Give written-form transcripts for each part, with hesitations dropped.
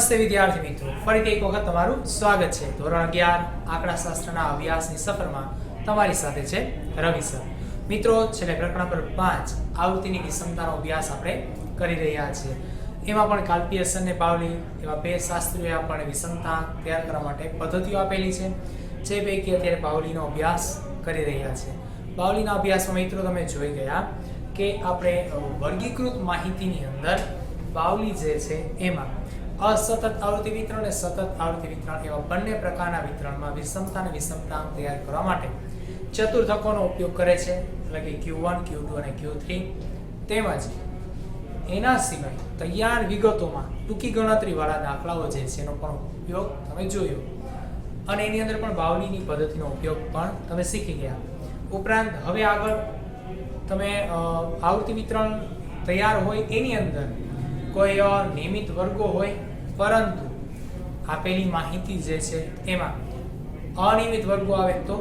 નમસ્તે વિદ્યાર્થી મિત્રો, ફરીથી એક વખત તમારું સ્વાગત છે. ધોરણ 11 આંકડાશાસ્ત્રના અભ્યાસની સફરમાં તમારી સાથે છે રવિ સર. મિત્રો, છેલ્લે પ્રકરણ નંબર 5 આવૃત્તિની વિષમતાનો અભ્યાસ આપણે કરી રહ્યા છીએ. એમાં પણ કાલ્પિયસન અને પાવલી એવા બે શાસ્ત્રીઓએ આપણને વિષમતા તૈયાર કરવા માટે પદ્ધતિઓ આપેલી છે. જે પૈકી અત્યારે પાવલીનો અભ્યાસ કરી રહ્યા છે. પાવલીના અભ્યાસમાં મિત્રો તમે જોઈ ગયા કે આપણે વર્ગીકૃત માહિતીની અંદર પાવલી જે છે એમાં અસતત આવૃત્તિ વિતરણ અને સતત આવૃત્તિ વિતરણ એવા બંને પ્રકારના વિતરણમાં વિષમતા અને વિષમતાંક તૈયાર કરવા માટે ચતુર્થકોનો ઉપયોગ કરે છે, એટલે કે Q1, Q2 અને Q3. તેમજ એના સિવાય તૈયાર વિગતોમાં ટૂંકી ગણતરીવાળા દાખલાઓ જે છે એનો પણ ઉપયોગ તમે જોયો અને એની અંદર પણ બાવલીની પદ્ધતિનો ઉપયોગ પણ તમે શીખી ગયા. ઉપરાંત હવે આગળ તમે આવૃત્તિ વિતરણ તૈયાર હોય એની અંદર કોઈ નિયમિત વર્ગો હોય પરંતુ આપેલી માહિતી જે છે એમાં અનિયમિત વર્ગો આવે તો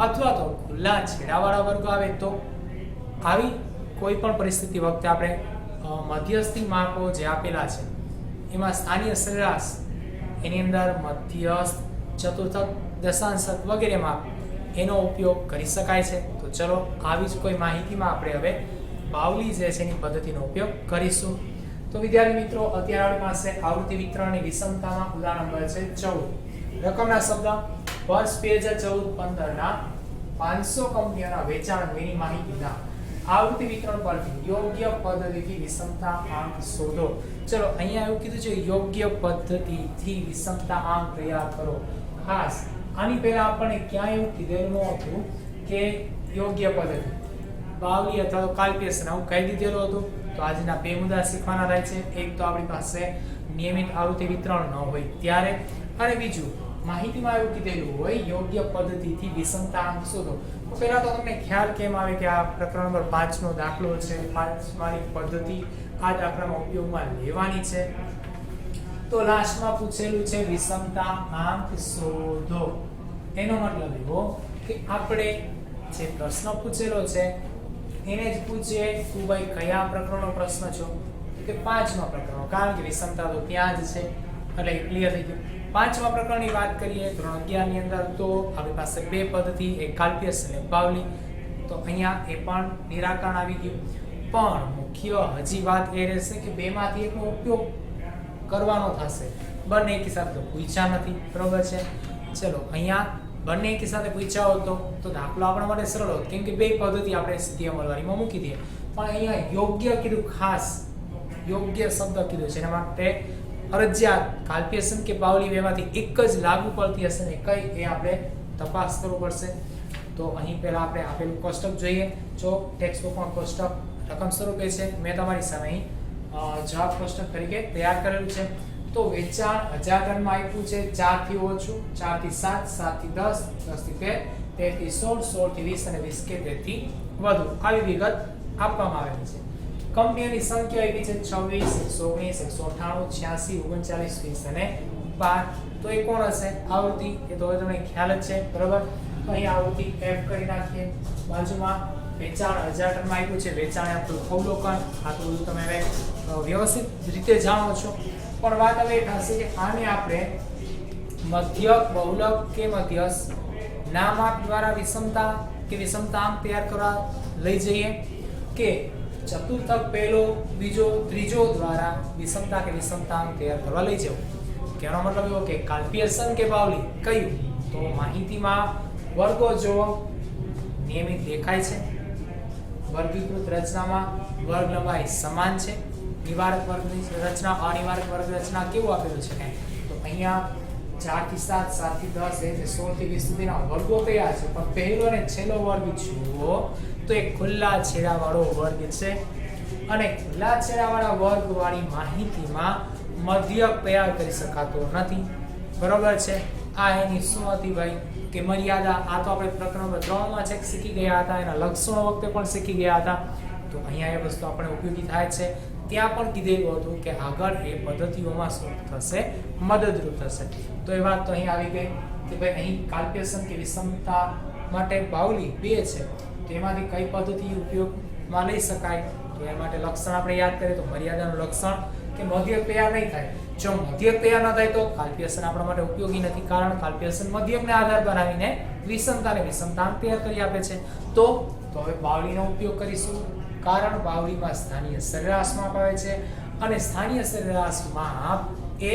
અથવા તો ખુલ્લા છેડાવાળા વર્ગો આવે તો આવી કોઈ પણ પરિસ્થિતિ વખતે આપણે મધ્યસ્થી માપો જે આપેલા છે એમાં સ્થાનીય સરેરાશ, એની અંદર મધ્યસ્થ, ચતુર્થક, દશાંશક વગેરે માપ એનો ઉપયોગ કરી શકાય છે. તો ચલો આવી જ કોઈ માહિતીમાં આપણે હવે બાવલી જે છે એની પદ્ધતિનો ઉપયોગ કરીશું. તો વિદ્યાર્થી મિત્રો, અત્યારે આપણી પાસે આવૃત્તિ વિતરણની વિષમતામાં ઉદાહરણ નંબર છે 14. રકમના શબ્દ વર્ષ 2014-15 ના 500 કંપનીઓના વેચાણ અંગેની માહિતીના આવૃત્તિ વિતરણ પરથી યોગ્ય પદ્ધતિથી વિષમતા આંક શોધો. ચલો અહીંયા એવું કીધું છે યોગ્ય પદ્ધતિથી વિષમતા આંક તૈયાર કરો. ખાસ આની પહેલા આપણને ક્યાંય એવું કીધેલું હતું કે યોગ્ય પદ્ધતિ બાવલી અથવા તો કાલ્પિયસન આવું કહી દીધેલું હતું. તો આજના બે મુદ્દા શીખવાના રહે છે. એક તો આપણી પાસે નિયમિત આવૃત્તિ વિતરણ ન હોય ત્યારે, અને બીજું માહિતીમાં એવું કીધેલું હોય યોગ્ય પદ્ધતિથી વિષમતા આંક શોધો. તો પહેલા તો તમને ખ્યાલ કેમ આવે કે આ પ્રકરણ નંબર 5 નો દાખલો છે, 5માની પદ્ધતિ આ દાખલામાં ઉપયોગમાં લેવાની છે. તો લાસ્ટમાં પૂછેલું છે વિષમતા આંક શોધો. એનો મતલબ એવો કે આપણે જે પ્રશ્ન પૂછેલો છે એને જ પૂછીએ તું ભાઈ કયા પ્રકરણનો પ્રશ્ન છો, કે 5મા પ્રકરણનો, કારણ કે વિષમતા તો ત્યાં જ છે એટલે ક્લિયર થઈ ગયું. 5મા પ્રકરણની વાત કરીએ ધોરણ 11 ની અંદર તો આપણી પાસે બે પદ્ધતિ, એક કાલ્પિયસ અને બાવલી. તો અહીંયા એ પણ નિરાકરણ આવી ગયું. પણ મુખ્ય હજી વાત એ રહેશે કે બેમાંથી એકનો ઉપયોગ કરવાનો થશે. બંને એકી સાથે તો પૂછ્યા નથી, બરોબર છે. ચલો અહીંયા બંને એકી સાથે પૂછ્યા હોત તો દાખલો આપણા માટે સરળ હોત, કેમ કે બે પદ્ધતિ આપણે સીધી અમલવારીમાં મૂકી દઈએ. પણ અહીંયા યોગ્ય કીધું, ખાસ યોગ્ય શબ્દ કીધું છે. એના માટે ફરજિયાત કાલ્પિયસન કે બાવલી બેમાંથી એક જ લાગુ પડતી હશે ને કઈ એ આપણે તપાસ કરવું પડશે. તો અહીં પહેલા આપણે આપેલું કોષ્ટક જોઈએ. જો ટેક્સ્ટ બુકમાં કોષ્ટક રકમ સ્વરૂપે છે, મેં તમારી સામે અહીં જવાબ કોષ્ટક તરીકે તૈયાર કરેલું છે. તો વેચાણ 1000 ટનમાં આપ્યું છે 4 થી ઓછું, 4 થી 7, 7 થી 10, 10 થી 13, 13 થી 16, 16 થી 20 અને 20 કે તેથી વધુ આવી વિગત આપવામાં આવેલી છે. કંપનીઓની સંખ્યા આપી છે 26, 119, 198, 86, 39, 20 અને 12. તો એ કોણ હશે? આવૃત્તિ. એ તો હવે તમને ખ્યાલ જ છે, બરાબર. તો અહીં આવૃત્તિ F કરી નાખીએ. બાજુમાં વેચાણ 1000 ટનમાં આપ્યું છે, વેચાણ આપણું અવલોકન. આ તો બધું તમે હવે વ્યવસ્થિત રીતે જાણો છો. પણ વાત હવે એ થશે કે આને આપણે મધ્યક, બહુલક કે મધ્યસ્થ નામાક દ્વારા વિષમતા કે વિષમતાંક તૈયાર કરવા લઈ જઈએ, કે ચતુર્થક પહેલો, બીજો, ત્રીજો દ્વારા વિષમતા કે વિષમતાંક તૈયાર કરવા લઈ જવું. કેનો મતલબ એવો કે કાલ્પિયસન કે બાવલી કયું? તો માહિતીમાં વર્ગો જો નિયમિત દેખાય છે, વર્ગીકૃત રચનામાં વર્ગ લંબાઈ સમાન છે, નિવારક વર્ગની રચના, અનિવારક વર્ગ રચના કેવું આપેલું છે કે તો અહીંયા 4 થી 7, 7 થી 10 એટલે 16 થી 20 સુધીના વર્ગો કયા છે? પણ પહેલો અને છેલ્લો વર્ગ જુઓ તો એક ખુલ્લા છેડાવાળો વર્ગ છે, અને ખુલ્લા છેડાવાળા વર્ગવાળી માહિતીમાં મધ્યક તૈયાર કરી શકાતો નથી, બરોબર છે. આ એની શું હતી ભાઈ કે મર્યાદા. આ તો આપણે પ્રકરણ નંબર 3 માં છેક શીખી ગયા હતા, એના લક્ષણો વખતે પણ શીખી ગયા હતા. તો અહીંયા એ વસ્તુ આપણે ઉપયોગી થાય છે. ત્યાં પણ કીધેલું હતું કે આગળ એ પદ્ધતિઓમાં શું થશે? મદદરૂપ થશે. તો એ વાત તો અહીં આવી ગઈ કે ભાઈ અહીં કાલ્પિયસન કે વિષમતા માટે બાવલી બે છે, તો એમાંથી કઈ પદ્ધતિ ઉપયોગમાં લઈ શકાય? તો એ માટે લક્ષણ આપણે યાદ કરીએ તો મર્યાદાનું લક્ષણ કે મધ્યક તૈયાર નહીં થાય. જો મધ્યક તૈયાર ન થાય તો કાલ્પ્યસન આપણા માટે ઉપયોગી નથી, કારણ કાલ્પ્યસન મધ્યકને આધાર બનાવીને વિષમતાને વિષમતાંક તૈયાર કરી આપે છે. તો હવે બાવલીનો ઉપયોગ કરીશું, કારણ બાવલીમાં સ્થાનીય સરેરાશ માપ આવે છે અને સ્થાનીય સરેરાશ માપ એ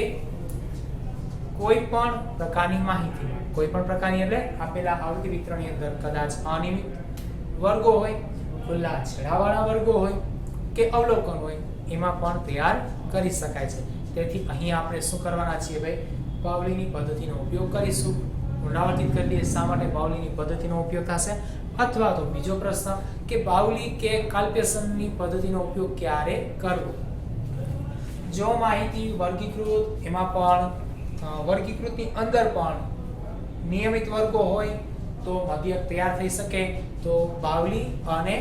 કોઈ પણ પ્રકારની માહિતી, કોઈ પણ પ્રકારની એટલે આપેલા આવૃત્તિ વિતરણની અંદર કદાચ અનિયમિત વર્ગો હોય, ખુલ્લા છેડાવાળા વર્ગો હોય કે અવલોકન હોય, એમાં પણ તૈયાર કરી શકાય છે. તેથી અહીં આપણે શું કરવાના છીએ ભાઈ, બાવલીની પદ્ધતિનો ઉપયોગ કરીશું. પુનરાવર્તિત કરી લઈએ શા માટે બાવલીની પદ્ધતિનો ઉપયોગ થશે, અથવા તો બીજો પ્રશ્ન કે બાવલી કે કાલ્પ્યસનની પદ્ધતિનો ઉપયોગ ક્યારે કરવો. જો માહિતી વર્ગીકૃત, એમાં પણ વર્ગીકૃતની અંદર પણ નિયમિત વર્ગો હોય તો મધ્યક તૈયાર થઈ શકે, તો બાવલી અને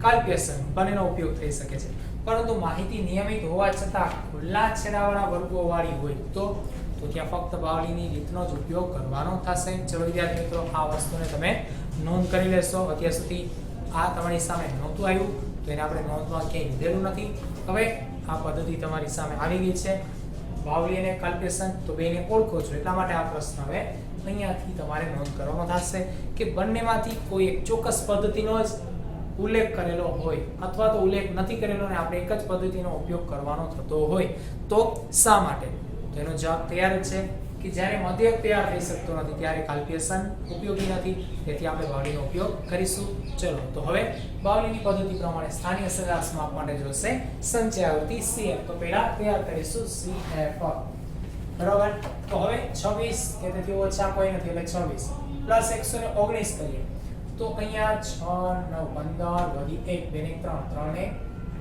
કાલ્પ્યસન બંનેનો ઉપયોગ થઈ શકે છે. પરંતુ માહિતી નિયમિત હોવા છતાં ખુલ્લા છેડાવાળા વર્ગો વાળી હોય તો ત્યાં ફક્ત બાવલીની રીતનો જ ઉપયોગ કરવાનો થશે. ચલો વિદ્યાર્થી મિત્રો, આ વસ્તુને તમે નોંધ કરી લેશો. અત્યાર સુધી આ તમારી સામે નહોતું આવ્યું તો એને આપણે નોંધમાં ક્યાંય લીધેલું નથી. હવે આ પદ્ધતિ તમારી સામે આવી ગઈ છે, બાવલી અને કાલ્પ્યસન, તો બેને ઓળખો છો, એટલા માટે આ પ્રશ્ન હવે અહીંયાથી તમારે નોંધ કરવાનો થશે કે બંનેમાંથી કોઈ એક ચોક્કસ પદ્ધતિનો જ ઉલ્લેખ કરેલો હોય અથવા તો ઉલ્લેખ નથી કરેલો ને આપણે એક જ પદ્ધતિનો ઉપયોગ કરવાનો થતો હોય તો શા માટે. તો એનો જવાબ તૈયાર જ છે કે જ્યારે મધ્યક તૈયાર થઈ શકતો નથી ત્યારે કાલ્પ્યસન ઉપયોગી નથી, તેથી આપણે બાવલીનો ઉપયોગ કરીશું. ચલો તો હવે બાવલીની પદ્ધતિ પ્રમાણે સ્થાનીય સરેરાશ માપ માટે જોશે સંચય આવૃત્તિ CF. તો પહેલા તૈયાર કરીશું CF, બરાબર. તો હવે 26 કે તેથી ઓછા કોઈ નથી એટલે 26 પ્લસ 119 કરીએ તો અહીંયા 6 9 15 વધી 1 2 ને 3 3 ને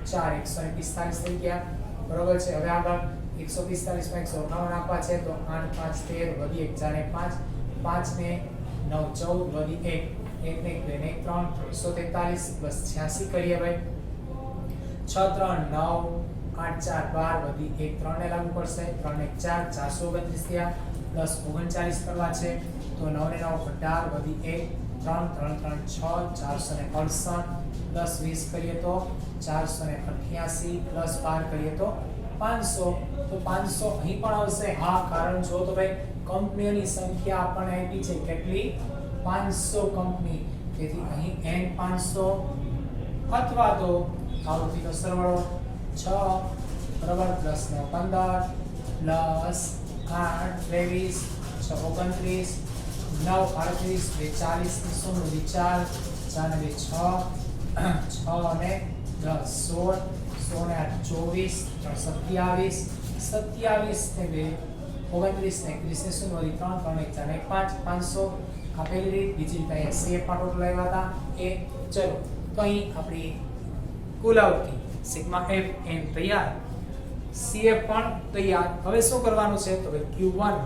4 145 થઈ ગયા, બરાબર છે. હવે આગળ 145 માં 199 નાખવા છે તો 8 5 13 વધી 1 4 ને 5 5 ને 9 14 વધી 1 1 ને 2 ને 3 343 પ્લસ 86 કરીએ ભાઈ 6 3 9 8 4 12 વધી 1 3 ને લાગુ પડશે 3 ને 4 429 થયા પ્લસ 39 કરવા છે તો 9 ને 9 18 વધી 1 3 3 3 6 468 પ્લસ 20 કરીએ તો 488 પ્લસ 12 કરીએ તો 500. તો 500 અહીં પણ આવશે, હા, કારણ જો તો ભાઈ કંપનીઓની સંખ્યા આપણને આપી છે કેટલી, 500 કંપની, તેથી અહીં n 500 અથવા તો આવૃત્તિનો સરવાળો 6 બરાબર પ્લસ 9 15 પ્લસ 8 23 6 29 9 38 2 40 0 4 4 ને 6 6 ને 10 16 16 ને 8 24 3 27 ને 2 29 ને 31 ને 0 3 3 ને 4 ને 5 500 આપેલી રીત. બીજી રીતે અહીંયા CF માં ટોટલ આવ્યા હતા એ. ચલો તો અહીં આપણી કુલ આવૃત્તિ સિગ્મા Fn તૈયાર, CF પણ તૈયાર. હવે શું કરવાનું છે તો ભાઈ Q1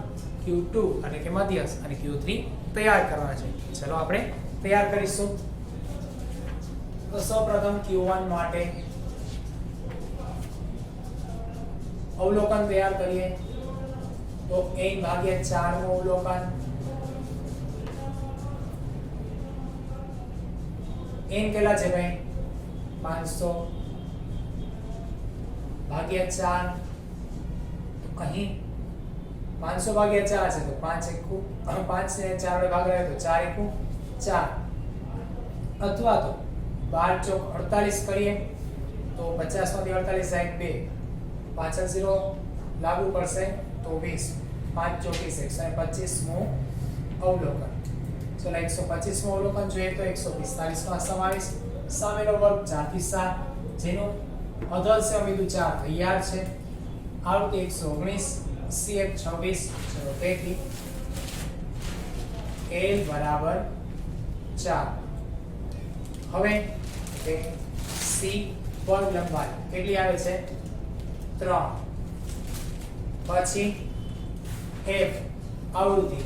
Q2 અને કે મધ્યસ્થ અને Q3 તૈયાર કરવાના છે. ચલો આપણે તૈયાર કરીશું. તો સૌપ્રથમ Q1 માટે અવલોકન તૈયાર કરીએ તો n ભાગ્યા 4 નું અવલોકન, n કેટલા છે ભાઈ 500 ભાગ્યા 4, તો અહીં 500 ભાગ્યા 4 છે તો 5 એકુ 5 ને 4 વડે ભાગ તો 4 એકુ 4, અથવા તો 12 ચોક 48 કરીએ તો 50 માંથી 48 જાય 2, પાછળ 0 લાગુ પડશે તો 20, 5 ચોક 125 મો અવલોકન. ચલો 125 મો અવલોકન જોઈએ તો 145 માં સમાવેશ, સામેનો વર્ગ 4 થી 7 જેનો અધર બિંદુ 4 તૈયાર છે. આવૃત્તિ 119 CF 26. ચલો તેથી L બરાબર 4. હવે C વર્ગ લંબાઈ કેટલી આવે છે 3, પછી F આવૃત્તિ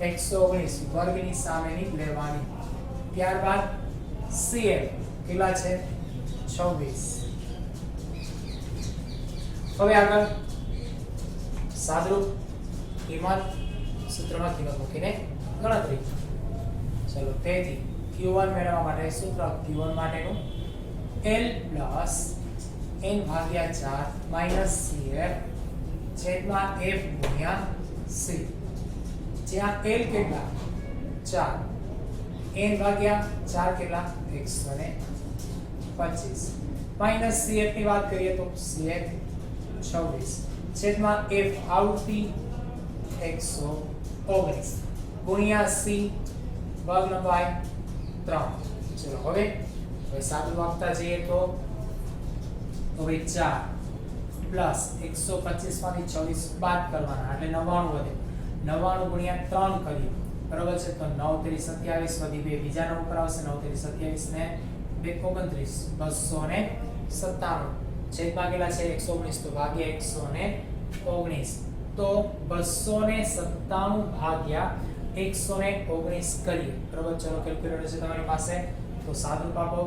119 વર્ગની સામેની લેવાની, ત્યારબાદ CF કેટલા છે 26. હવે આગળ સાદરૂપ કિંમત સૂત્રમાં કિંમત મૂકીને ગણતરી. ચલો તેથી Q1 મેળવવા માટે સૂત્ર Q1 માટેનું L n ભાગ્યા 4 માઈનસ cf છેદમાં f ગુણ્યા c, જ્યાં l કેટલા 4, n ભાગ્યા 4 કેટલા 125 માઈનસ cf ની વાત કરીએ તો cf 26 છેદમાં f આવૃત્તિ 119 ગુણ્યા c વર્ગ લંબાઈ 3. ચલો હવે સાદું આપતા જઈએ તો હવે 4 પ્લસ 125 માંથી 26 બાદ કરવાના એટલે 99 વધે. 99 ગુણ્યા 3 કરીએ બરાબર છે તો 9 તેરી 27 વધી 2 બીજા નંબર પર આવશે 9 તેરી 27 ને 2 29 297 છેદમાં કેટલા છે 119 તો ભાગ્યા 119 તો 297 ભાગ્યા 119 કરીએ બરાબર. ચલો કેલ્ક્યુલેટર છે તમારી પાસે તો સાદું પાપો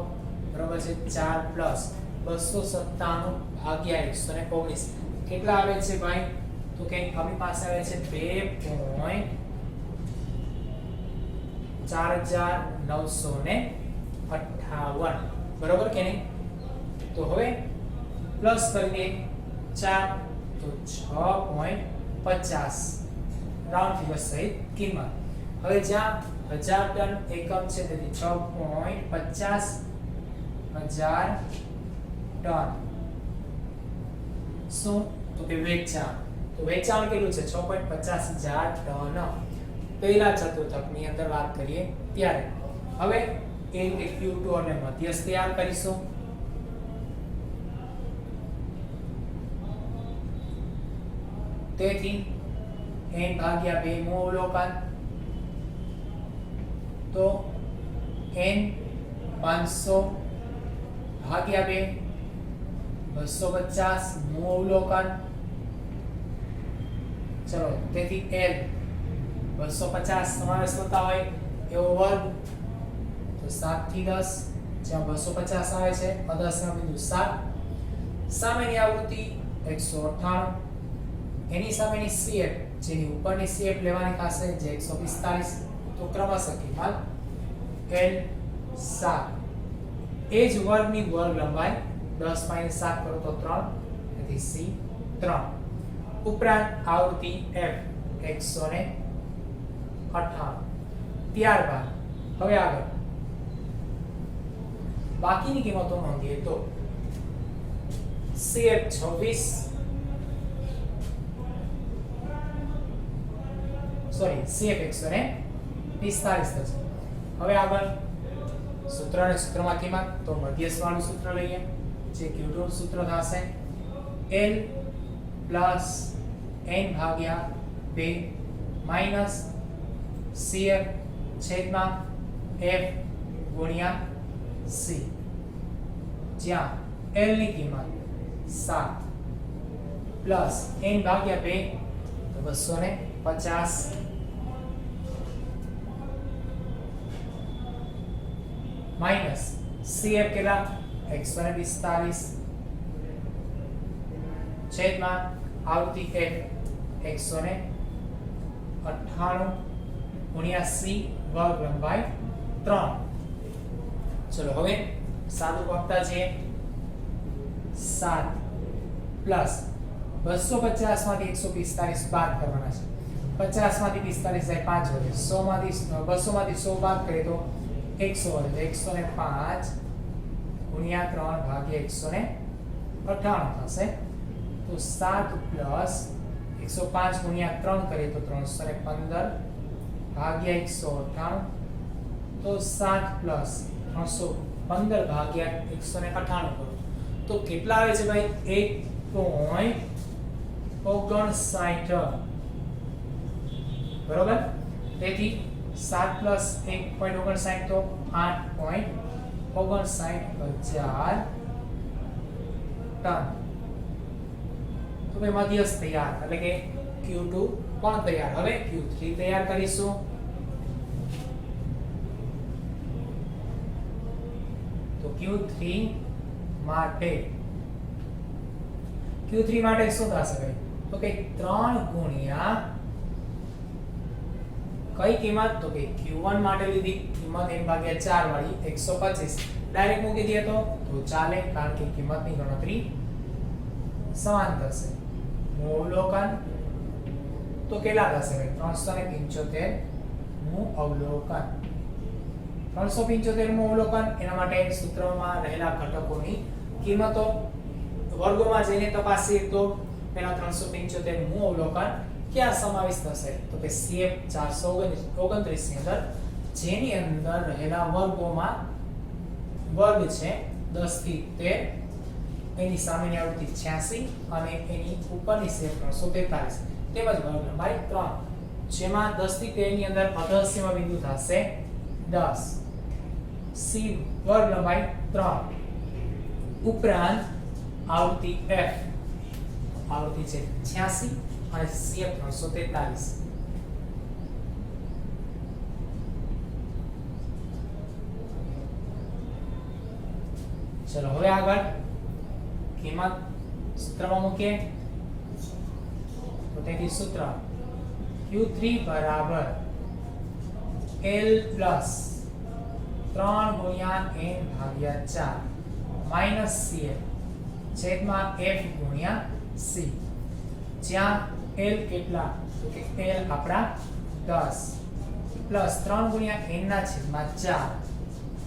બરાબર છે 4 પ્લસ 297 ભાગ્યા 119 કેટલા આવે છે ભાઈ તો કે આપણી પાસે આવે છે 2.4958 બરાબર કે નહીં. તો હવે પ્લસ કરીએ 4 તો 6.50 રાઉન્ડ ફિગર સહિત કિંમત. હવે જ્યાં 1000 ટન એકમ છે તેથી 6.50 1000 ટન શું તો કે વેચાણ. તો વેચાણ કેટલું છે 6.50,000 ટન પહેલા ચતુર્થકની અંદર વાત કરીએ ત્યારે. હવે એ રીતે Q2 અને મધ્યસ્થ તૈયાર કરીશું. તેથી n ભાગ્યા 2 નું અવલોકન તો n 500 ભાગ્યા 2 250 નું અવલોકન. ચલો તેથી l 250 સમાવેશ થતા હોય એવો વર્ગ તો 7 થી 10 જ્યાં 250 આવે છે અદસના બિંદુ 7 સામેની આવૃત્તિ 198 એની સામેની CF જેની ઉપરની CF લેવાની થશે જે 145 તો ક્રમશઃ કિંમત l 7 એ જ વર્ગની વર્ગ લંબાઈ 10 - 7 કરો તો 3 તેથી c 3 ઉપરાંત આવૃત્તિ f 158. ત્યારબાદ હવે આગળ બાકીની કિંમતો નોંધીએ તો CF 145 થશે. હવે આગળ સૂત્ર અને સૂત્રમાં કિંમત તો મધ્યસ્થ વાળું સૂત્ર લઈએ જે Q2 નું સૂત્ર થશે L પ્લસ n ભાગ્યા 2 માઈનસ CF છેદમાં F ગુણ્યા C, જ્યાં L ની કિંમત 7 પ્લસ n ભાગ્યા 2 તો 250 માઈનસ CF કેટલા 145 છેદમાં આવૃત્તિ F 198 ગુણ્યા C વર્ગ લંબાઈ 3. ચલો હવે સાદું આપતા છે 7 પ્લસ 250 માંથી 145 બાદ કરવાના છે. 50 માંથી 45 જાય 5 વધે. 100 માંથી 200 માંથી 100 બાદ કરીએ તો 100 વધે. 105 ગુણ્યા 3 ભાગ્યા 198 થશે. તો 7 પ્લસ 105 ગુણ્યા 3 કરીએ તો 315 ભાગ્યા 198 તો 7 પ્લસ 315 ભાગ્યા 198 કરો તો કેટલા આવે છે ભાઈ 1.59 બરોબર. તેથી 7 પ્લસ 1.59 તો 8.59,000 ટન. તો ભાઈ મધ્યસ્થ તૈયાર એટલે કે Q2 પણ તૈયાર. હવે Q3 તૈયાર કરીશું. તો Q3 માટે શું થશે ભાઈ તો કે 3 ગુણ્યા કઈ કિંમત તો કે Q1 માટે લીધી કિંમત n ભાગ્યા 4 વાળી 125 ડાયરેક્ટ મૂકી દઈએ તો ચાલે કારણ કે કિંમતની ગણતરી સમાન થશે. નું અવલોકન તો કેટલા થશે ભાઈ? 375 નું અવલોકન. 375 નું અવલોકન એના માટે સૂત્રમાં રહેલા ઘટકોની કિંમતો વર્ગોમાં જઈને તપાસીએ તો પહેલા 375 નું અવલોકન ક્યાં સમાવિષ્ટ થશે? તો કે CF 429 ની અંદર, જેની અંદર રહેલા વર્ગોમાં વર્ગ છે 10 થી 13, એની સામેની આવૃત્તિ 86 અને એની ઉપરની છે 343, તેમજ વર્ગ લંબાઈ 3, જેમાં 10 થી 13 ની અંદર અધઃસીમા બિંદુ થશે 10, C વર્ગ લંબાઈ 3, ઉપરાંત આવૃત્તિ F આવૃત્તિ છે 86 અને CF 343. ચલો હવે આગળ કિંમત સૂત્રમાં મૂકીએ તો તેથી સૂત્ર Q3 બરાબર L પ્લસ 3 ગુણ્યા N ભાગ્યા 4 માઈનસ CF છેદમાં F ગુણ્યા C, જ્યાં L કેટલા? તો કે L આપણા 10 પ્લસ 3 ગુણ્યા N ના છેદમાં 4,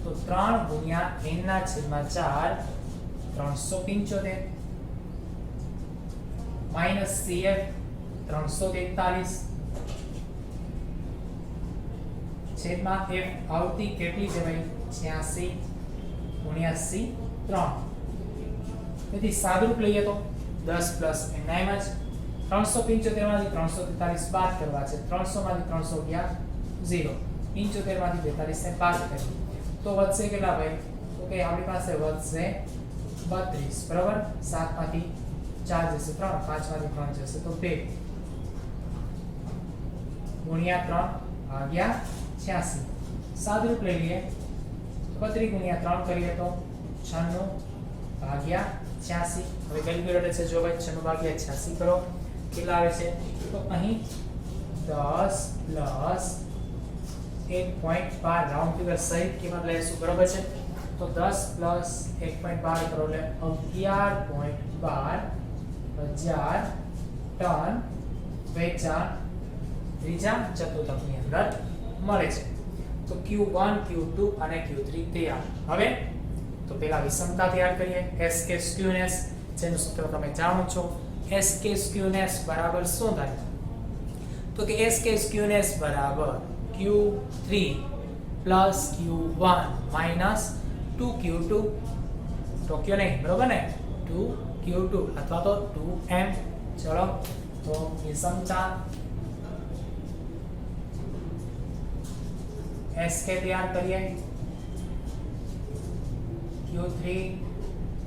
તો 3 ગુણ્યા N ના છેદમાં 4 375 માઈનસ CF 343 છેદમાં F આવૃત્તિ કેટલી છે ભાઈ? 86 ગુણ્યા C 3. તેથી સાદુરૂપ લઈએ તો 10 પ્લસ N ના એમ જ 375 માંથી 343 બાદ કરવા છે. 300 માંથી 300 ગયા 0, 75 માંથી 42 ને બાદ કરીએ તો વધશે કેટલા ભાઈ? તો કે આપણી પાસે વધશે 32, બરાબર. 7 માંથી 4 જશે 3, 5 માંથી 3 જશે તો 2 ગુણ્યા 3 ભાગ્યા 86. સાદુરૂપ લઈ લઈએ 32 ગુણ્યા 3 કરીએ તો 96 ભાગ્યા 86. હવે કેલ્ક્યુલેટર છે જો ભાઈ 96 ભાગ્યા 86 કરો કેટલા આવે છે? તો અહીં 10 પ્લસ 1.12 રાઉન્ડ ફિગર સહિત કિંમત લઈશું, બરાબર છે. તો 10 પ્લસ 1.12 કરો એટલે 11.12 ટન વેચાણ ત્રીજા ચતુર્થકની અંદર મળે છે. તો Q1, Q2 અને Q3 તૈયાર. હવે તો પેલા વિષમતા તૈયાર કરીએ. SK સ્ક્યુનેસ જેનું સૂત્ર તમે જાણો છો. SK સ્ક્યુનેસ બરાબર શું થાય? તો કે SK સ્ક્યુનેસ બરાબર Q3 plus Q1 minus 2Q2, તો Q નહીં, બરોબર ને? 2Q2 અથવા તો 2M. ચલો તો વિષમતા SK તૈયાર કરીએ. Q3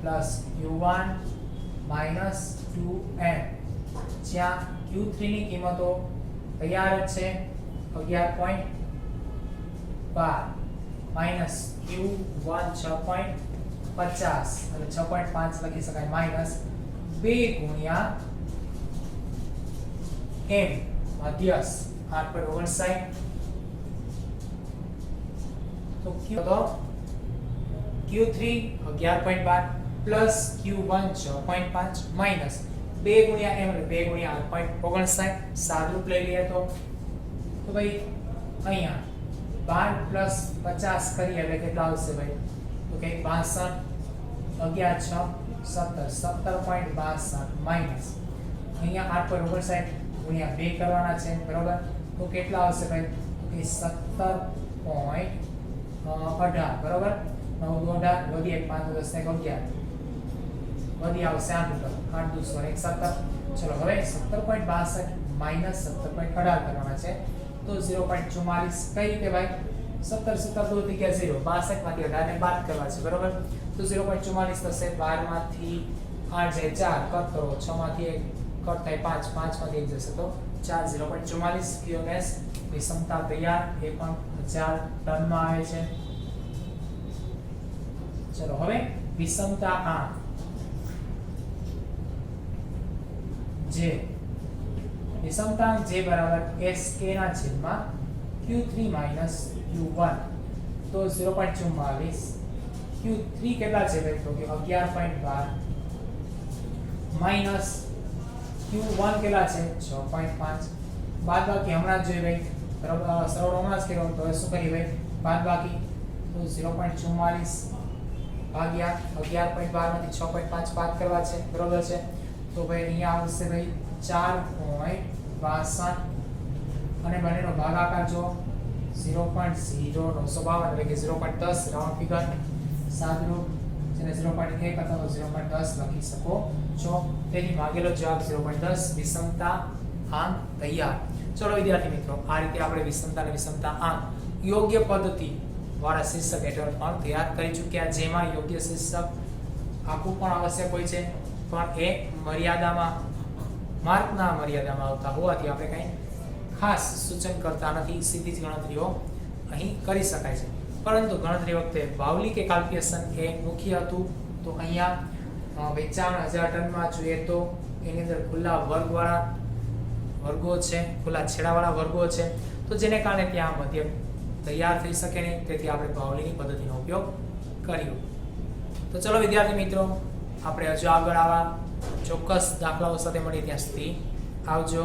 plus Q1 minus 2M, જ્યાં Q3 ની કિંમતો તૈયાર જ છે 11.12 માઈનસ Q1 6.50 એટલે 6.5 લખી શકાય માઈનસ 2 ગુણ્યા M મધ્યસ્થ 8.59, તો Q3 11.12 પ્લસ Q1 6.5 માઈનસ 2 ગુણ્યા M એટલે 2 ગુણ્યા 8.59. સાદુરૂપ લઈ લઈએ તો ભાઈ અહીંયા 12 પ્લસ 50 કરીએ એટલે કેટલા આવશે ભાઈ? તો કે 62, 11 6 17, 17.62 માઈનસ અહીંયા 8.59 ગુણ્યા 2 કરવાના છે, બરાબર. તો કેટલા આવશે ભાઈ? તો કે 17.18, બરાબર. 9 18 વધી 1 5 10 ને 11 વધી આવશે 8 ઉપર 8 2 17. ચલો હવે 17.62 માઈનસ 17.18 કરવાના છે તો 0.44 કઈ રીતે ભાઈ? 17 17 દૂર થઈ ગયા 0, 62 માંથી 18 ને બાદ કરવા છે, બરાબર. તો 0.44 થશે. 12 માંથી 8 જાય 4 કટ કરો, 6 માંથી 1 કટ થાય 5, 5 માંથી 1 જશે તો 4. 0.44 QNS વિષમતા તૈયાર. એ પણ 1000 ટનમાં આવે છે. ચલો હવે વિષમતા આ જે વિષમતા J બરાબર SK ના છેદમાં Q3 માઈનસ Q1, તો 0.44. Q3 કેટલા છે ભાઈ? તો કે 11.12 માઇનસ Q1 કેટલા છે 6.5 બાદબાકી હમણાં જ જોઈ ભાઈ સરવાળો હમણાં જ કર્યો તો શું કરીએ ભાઈ બાદબાકી તો 0.44 ભાગ્યા 11.12 માંથી 6.5 બાદ કરવા છે બરોબર છે તો ભાઈ અહીંયા આવશે ભાઈ 4.62 અને બંનેનો ભાગાકાર જો 0.0952 એટલે કે 0.10 રાઉન્ડ ફિગર સાદરૂપ જેને 0.1 અથવા તો 0.10 લખી શકો છો તેની માંગેલો જવાબ 0.10 વિષમતા આંક તૈયાર. ચલો વિદ્યાર્થી મિત્રો આ રીતે આપણે વિષમતા અને વિષમતા આંક યોગ્ય પદ્ધતિ વાળા શીર્ષક હેઠળ પણ તૈયાર કરી ચૂક્યા જેમાં યોગ્ય શીર્ષક આપવું પણ આવશ્યક હોય છે પણ એ મર્યાદામાં માર્કના મર્યાદામાં આવતા હોવાથી આપણે કંઈ ખાસ સૂચન કરતા નથી સીધી જ ગણતરીઓ અહીં કરી શકાય છે પરંતુ ગણતરી વખતે બાવલી કે કાલ્ક્યુલેશન એ મુખ્ય હતું તો અહીંયા 55,000 ટનમાં જોઈએ તો એની અંદર ખુલ્લા વર્ગવાળા વર્ગો છે ખુલ્લા છેડાવાળા વર્ગો છે તો જેને કારણે ત્યાં મધ્યક તૈયાર થઈ શકે નહીં તેથી આપણે બાવલીની પદ્ધતિનો ઉપયોગ કર્યો. તો ચલો વિદ્યાર્થી મિત્રો આપણે હજુ આગળ આવા ચોક્કસ દાખલાઓ સાથે મળીએ ત્યાં સુધી આવજો.